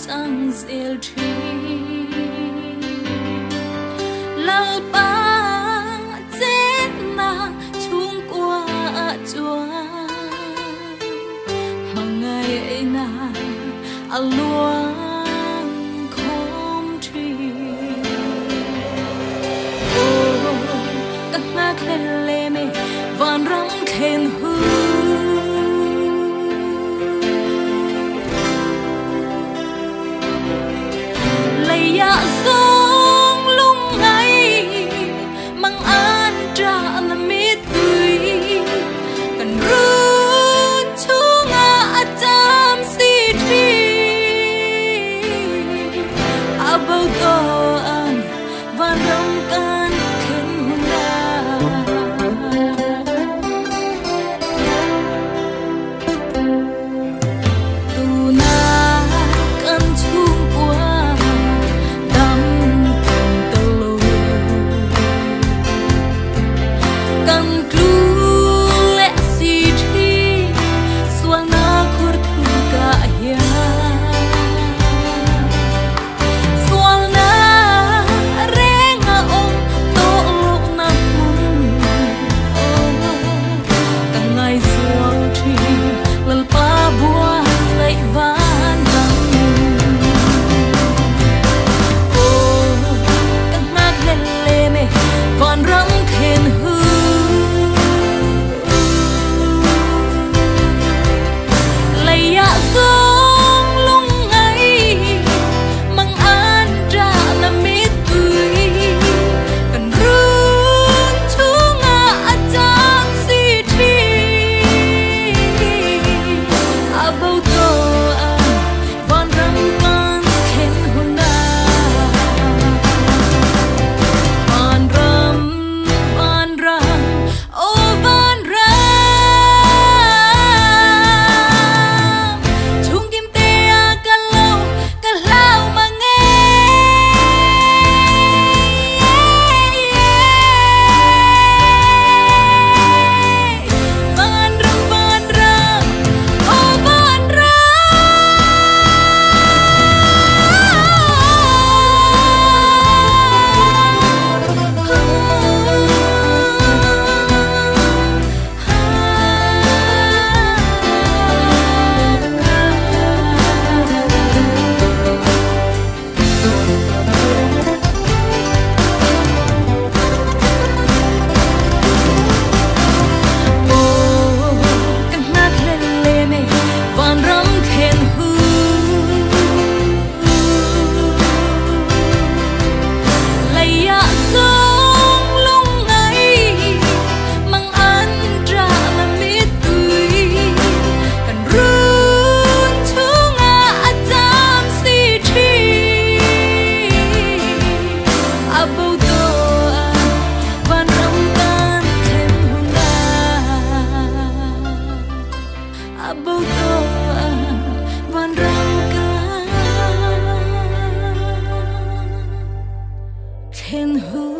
chẳng dễ chi lal ba chết na chung qua chua mà ngày na aluang không chi các na khen lê mê van răng khen hư ya song lung ngày mang an tra na mít tươi cần run chung a tam si tri abau to an van rong can khen huna tu na kan chung qua can who